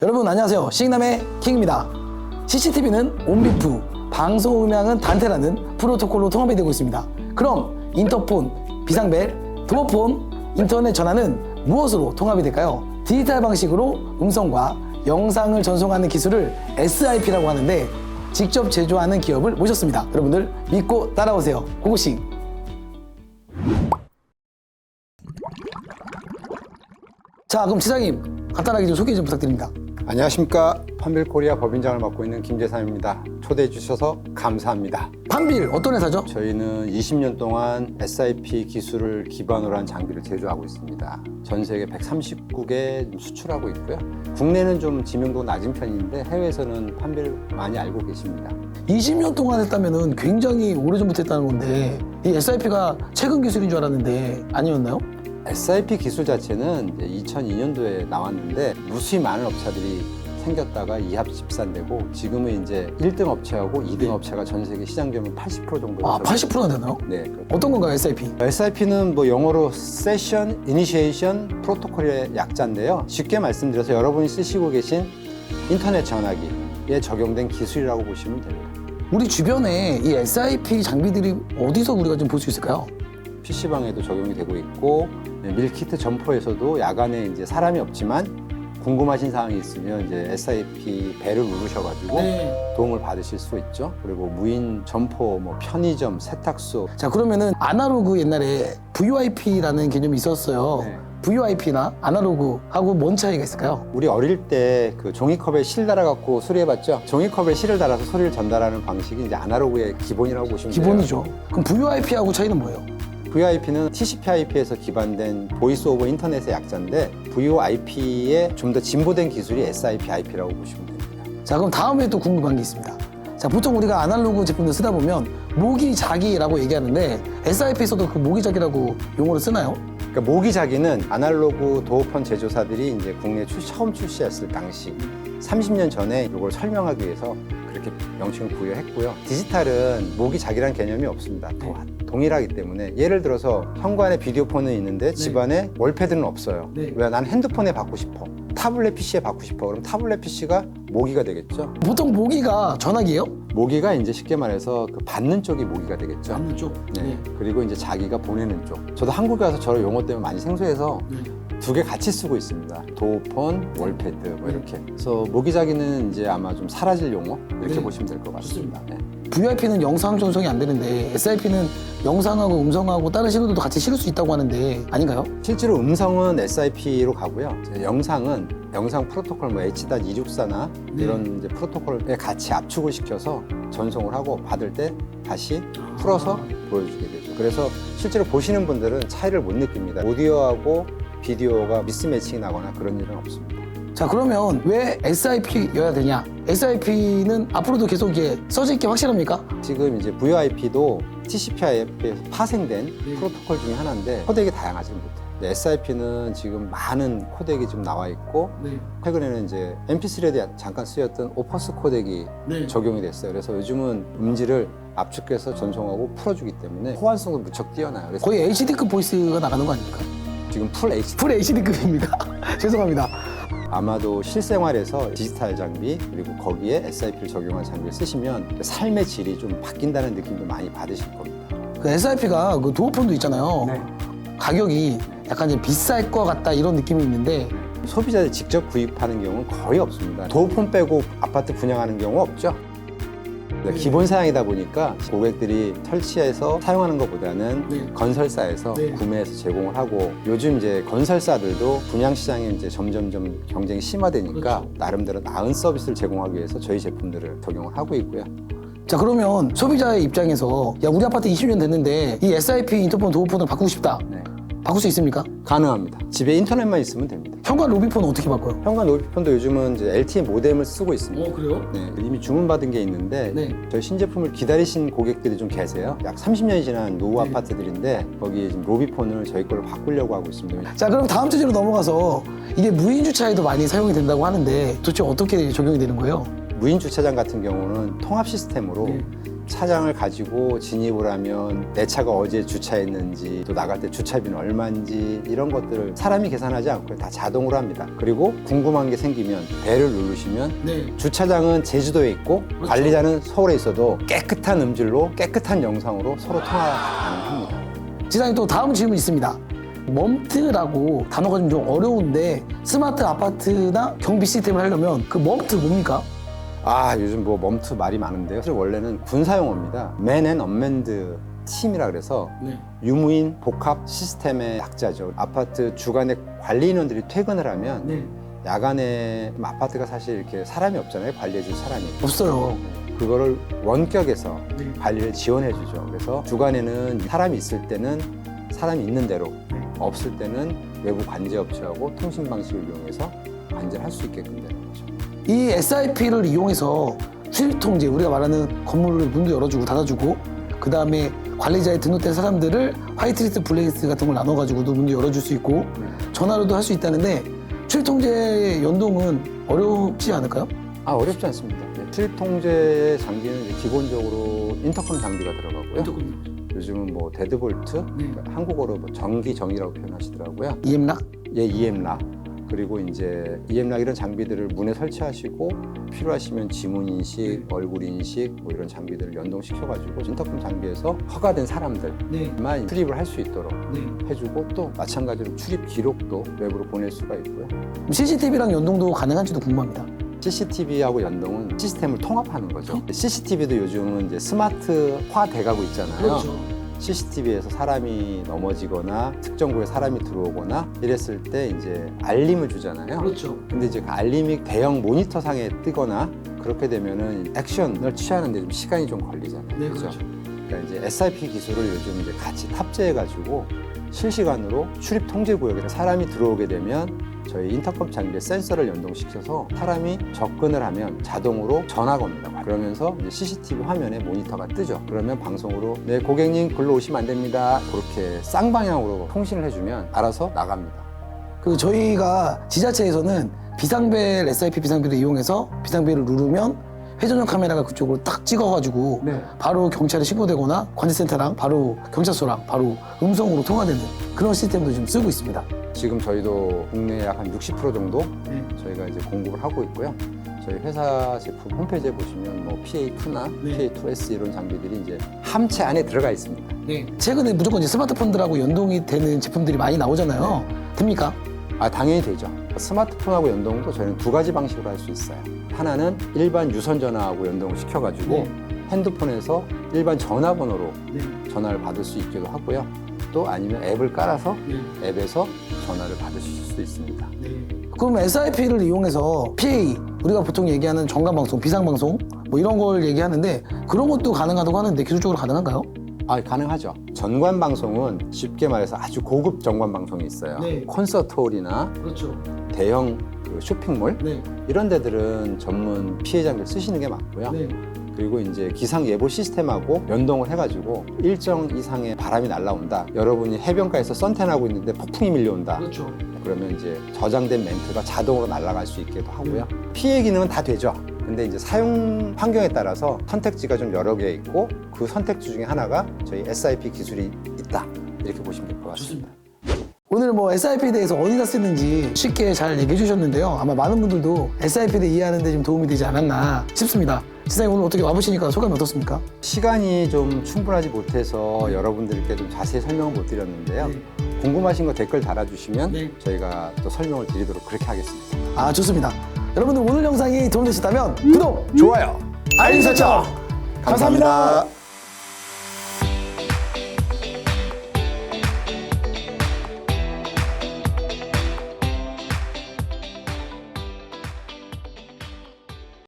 여러분 안녕하세요. 싱남의 킹입니다. CCTV는 온비프, 방송 음향은 단테라는 프로토콜로 통합이 되고 있습니다. 그럼 인터폰, 비상벨, 도어폰, 인터넷 전화는 무엇으로 통합이 될까요? 디지털 방식으로 음성과 영상을 전송하는 기술을 SIP라고 하는데 직접 제조하는 기업을 모셨습니다. 여러분들 믿고 따라오세요. 고고싱. 자, 그럼 지사님 간단하게 좀 소개 좀 부탁드립니다. 안녕하십니까. 판빌코리아 법인장을 맡고 있는 김재삼입니다. 초대해 주셔서 감사합니다. 판빌 어떤 회사죠? 저희는 20년 동안 SIP 기술을 기반으로 한 장비를 제조하고 있습니다. 전 세계 139개 수출하고 있고요. 국내는 좀 지명도가 낮은 편인데 해외에서는 판빌 많이 알고 계십니다. 20년 동안 했다면 굉장히 오래전부터 했다는 건데 이 SIP가 최근 기술인 줄 알았는데 아니었나요? SIP 기술 자체는 2002년도에 나왔는데 무수히 많은 업체들이 생겼다가 이합 집산되고 지금은 이제 1등 업체하고 2등 업체가 전 세계 시장 규모 80% 정도. 80%나 되나요? 네. 그렇죠. 어떤 건가요, SIP? SIP는 뭐 영어로 Session Initiation Protocol의 약자인데요. 쉽게 말씀드려서 여러분이 쓰시고 계신 인터넷 전화기에 적용된 기술이라고 보시면 됩니다. 우리 주변에 이 SIP 장비들이 어디서 우리가 좀 볼 수 있을까요? PC방에도 적용이 되고 있고 밀키트 점포에서도 야간에 이제 사람이 없지만 궁금하신 사항이 있으면 이제 SIP 벨을 누르셔가지고 도움을 받으실 수 있죠. 그리고 무인 점포, 뭐 편의점, 세탁소. 자, 그러면은 아날로그 옛날에 VoIP라는 개념이 있었어요. 네. VoIP나 아날로그하고 뭔 차이가 있을까요? 우리 어릴 때 그 종이컵에 실 달아갖고 수리해봤죠. 종이컵에 실을 달아서 소리를 전달하는 방식이 이제 아날로그의 기본이라고 보시면 돼요. 기본이죠. 그럼 VoIP하고 차이는 뭐예요? VoIP는 TCP/IP에서 기반된 보이스 오버 인터넷의 약자인데 VoIP의 좀 더 진보된 기술이 SIP/IP라고 보시면 됩니다. 자, 그럼 다음에 또 궁금한 게 있습니다. 자, 보통 우리가 아날로그 제품들 쓰다 보면 모기자기라고 얘기하는데 SIP에서도 그 모기자기라고 용어를 쓰나요? 그러니까 모기자기는 아날로그 도어폰 제조사들이 이제 국내에 처음 출시했을 당시 30년 전에 이걸 설명하기 위해서 그렇게 명칭을 부여했고요. 디지털은 모기자기라는 개념이 없습니다. 동일하기 때문에 예를 들어서 현관에 비디오폰은 있는데 집안에 월패드는 없어요. 왜? 난 핸드폰에 받고 싶어. 타블렛 PC에 받고 싶어. 그럼 타블렛 PC가 모기가 되겠죠. 보통 모기가 전화기예요? 모기가 이제 쉽게 말해서 그 받는 쪽이 모기가 되겠죠. 받는 쪽. 네. 그리고 이제 자기가 보내는 쪽. 저도 한국에 와서 저런 용어 때문에 많이 생소해서 두 개 같이 쓰고 있습니다. 도어폰, 월패드 뭐 이렇게. 그래서 모기자기는 이제 아마 좀 사라질 용어 이렇게 보시면 될 것 같습니다. 네. VoIP는 영상 전송이 안 되는데 SIP는 영상하고 음성하고 다른 신호들도 같이 실을 수 있다고 하는데 아닌가요? 실제로 음성은 SIP로 가고요. 영상은 영상 프로토콜 뭐 H.264나 이런 이제 프로토콜에 같이 압축을 시켜서 전송을 하고 받을 때 다시 풀어서 보여주게 되죠. 그래서 실제로 보시는 분들은 차이를 못 느낍니다. 오디오하고 비디오가 미스매칭이 나거나 그런 일은 없습니다. 자, 그러면 왜 SIP여야 되냐? SIP는 앞으로도 계속 이게 써질 게 확실합니까? 지금 이제 VoIP도 TCP/IP에서 파생된 프로토콜 중에 하나인데 코덱이 다양하지 못해요. SIP는 지금 많은 코덱이 좀 나와 있고 최근에는 이제 MP3에도 잠깐 쓰였던 오퍼스 코덱이 적용이 됐어요. 그래서 요즘은 음질을 압축해서 전송하고 풀어주기 때문에 호환성도 무척 뛰어나요. 그래서 거의 HD급 보이스가 나가는 거 아닙니까? 지금 풀 HD 풀 HD급입니까? 죄송합니다. 아마도 실생활에서 디지털 장비 그리고 거기에 SIP를 적용한 장비를 쓰시면 삶의 질이 좀 바뀐다는 느낌도 많이 받으실 겁니다. 그 SIP가 그 도어폰도 있잖아요. 가격이 약간 좀 비쌀 것 같다 이런 느낌이 있는데 소비자들이 직접 구입하는 경우는 거의 없습니다. 도어폰 빼고 아파트 분양하는 경우 없죠. 기본 사양이다 보니까 고객들이 설치해서 사용하는 것보다는 건설사에서 구매해서 제공을 하고 요즘 이제 건설사들도 분양 시장이 이제 점점점 경쟁이 심화되니까 나름대로 나은 서비스를 제공하기 위해서 저희 제품들을 적용을 하고 있고요. 자, 그러면 소비자의 입장에서 야, 우리 아파트 20년 됐는데 이 SIP 인터폰 도어폰을 바꾸고 싶다. 바꿀 수 있습니까? 가능합니다. 집에 인터넷만 있으면 됩니다. 현관 로비폰은 어떻게 바꿔요? 현관 로비폰도 요즘은 이제 LTE 모뎀을 쓰고 있습니다. 그래요? 네, 이미 주문받은 게 있는데 저희 신제품을 기다리신 고객들이 좀 계세요. 약 30년이 지난 노후 아파트들인데 거기 지금 로비폰을 저희 걸로 바꾸려고 하고 있습니다. 자, 그럼 다음 주제로 넘어가서 이게 무인 주차에도 많이 사용이 된다고 하는데 도대체 어떻게 적용이 되는 거예요? 무인 주차장 같은 경우는 통합 시스템으로 차량을 가지고 진입을 하면 내 차가 어디에 주차했는지, 또 나갈 때 주차비는 얼마인지, 이런 것들을 사람이 계산하지 않고 다 자동으로 합니다. 그리고 궁금한 게 생기면 배를 누르시면 네. 주차장은 제주도에 있고 그렇죠. 관리자는 서울에 있어도 깨끗한 음질로 깨끗한 영상으로 서로 통화 가능합니다. 지사님 또 다음 질문 있습니다. 멈트라고 단어가 좀 어려운데 스마트 아파트나 경비 시스템을 하려면 그 멈트 뭡니까? 요즘 뭐 멈트 말이 많은데요. 사실 원래는 군사용어입니다. 맨 앤 언맨드 팀이라 그래서 네. 유무인 복합 시스템의 약자죠. 아파트 주간에 관리 인원들이 퇴근을 하면 네. 야간에 아파트가 사실 이렇게 사람이 없잖아요. 관리해줄 사람이. 없어요. 그거를 원격에서 네. 관리를 지원해주죠. 그래서 주간에는 사람이 있을 때는 사람이 있는 대로, 없을 때는 외부 관제업체하고 통신 방식을 이용해서 관제를 할 수 있게끔 되는 거죠. 이 SIP를 이용해서 출입 통제, 우리가 말하는 건물을 문도 열어주고 닫아주고 그 다음에 관리자에 등록된 사람들을 화이트리스트, 블랙리스트 같은 걸 나눠가지고도 문도 열어줄 수 있고 전화로도 할 수 있다는데 출입 통제 연동은 어렵지 않을까요? 어렵지 않습니다. 출입 통제 장비는 이제 기본적으로 인터컴 장비가 들어가고요. 요즘은 뭐 데드볼트, 그러니까 한국어로 뭐 전기정이라고 표현하시더라고요. EM락? 예, EM락. 그리고 이제 EM락 이런 장비들을 문에 설치하시고 필요하시면 지문 인식, 얼굴 인식 뭐 이런 장비들을 연동시켜가지고 인터컴 장비에서 허가된 사람들만 출입을 할 수 있도록 해주고, 또 마찬가지로 출입 기록도 외부로 보낼 수가 있고요. CCTV랑 연동도 가능한지도 궁금합니다. CCTV하고 연동은 시스템을 통합하는 거죠. CCTV도 요즘은 이제 스마트화 돼가고 있잖아요. CCTV에서 사람이 넘어지거나 특정 구에 사람이 들어오거나 이랬을 때 이제 알림을 주잖아요. 그렇죠. 근데 이제 그 알림이 대형 모니터상에 뜨거나 그렇게 되면은 액션을 취하는데 좀 시간이 좀 걸리잖아요. 네, 그죠? 그렇죠. 그러니까 이제 SIP 기술을 요즘 이제 같이 탑재해가지고 실시간으로 출입 통제 구역에 사람이 들어오게 되면 저희 인터컴 장비에 센서를 연동시켜서 사람이 접근을 하면 자동으로 전화가 옵니다. 그러면서 이제 CCTV 화면에 모니터가 뜨죠. 그러면 방송으로 네, 고객님 글로 오시면 안 됩니다. 그렇게 쌍방향으로 통신을 해주면 알아서 나갑니다. 그 저희가 지자체에서는 비상벨, SIP 비상벨을 이용해서 비상벨을 누르면 회전용 카메라가 그쪽으로 딱 찍어가지고 바로 경찰에 신고되거나 관제센터랑 바로 경찰서랑 바로 음성으로 통화되는 그런 시스템도 지금 쓰고 있습니다. 지금 저희도 국내 약 한 60% 정도 저희가 이제 공급을 하고 있고요. 저희 회사 제품 홈페이지에 보시면 뭐 PA2나 PA2S 이런 장비들이 이제 함체 안에 들어가 있습니다. 최근에 무조건 이제 스마트폰들하고 연동이 되는 제품들이 많이 나오잖아요. 됩니까? 당연히 되죠. 스마트폰하고 연동도 저희는 두 가지 방식으로 할 수 있어요. 하나는 일반 유선 전화하고 연동을 시켜가지고 핸드폰에서 일반 전화번호로 전화를 받을 수 있기도 하고요. 또 아니면 앱을 깔아서 앱에서 전화를 받으실 수도 있습니다. 그럼 SIP를 이용해서 PA, 우리가 보통 얘기하는 정관방송, 비상방송 뭐 이런 걸 얘기하는데 그런 것도 가능하다고 하는데 기술적으로 가능한가요? 가능하죠. 전관 방송은 쉽게 말해서 아주 고급 전관 방송이 있어요. 콘서트홀이나 대형 그 쇼핑몰 이런 데들은 전문 피해 장비를 쓰시는 게 맞고요. 그리고 이제 기상 예보 시스템하고 연동을 해가지고 일정 이상의 바람이 날라온다. 여러분이 해변가에서 선탠하고 있는데 폭풍이 밀려온다. 그러면 이제 저장된 멘트가 자동으로 날아갈 수 있기도 하고요. 피해 기능은 다 되죠. 근데 이제 사용 환경에 따라서 선택지가 좀 여러 개 있고 그 선택지 중에 하나가 저희 SIP 기술이 있다. 이렇게 보시면 될 것 같습니다. 오늘 뭐 SIP에 대해서 어디다 쓰는지 쉽게 잘 얘기해 주셨는데요. 아마 많은 분들도 SIP에 대해 이해하는 데 좀 도움이 되지 않았나 싶습니다. 지사님 오늘 어떻게 와보시니까 소감이 어떻습니까? 시간이 좀 충분하지 못해서 여러분들께 좀 자세히 설명을 못 드렸는데요. 궁금하신 거 댓글 달아주시면 저희가 또 설명을 드리도록 그렇게 하겠습니다. 좋습니다. 여러분들 오늘 영상이 도움되셨다면 구독, 좋아요, 알림 설정 감사합니다.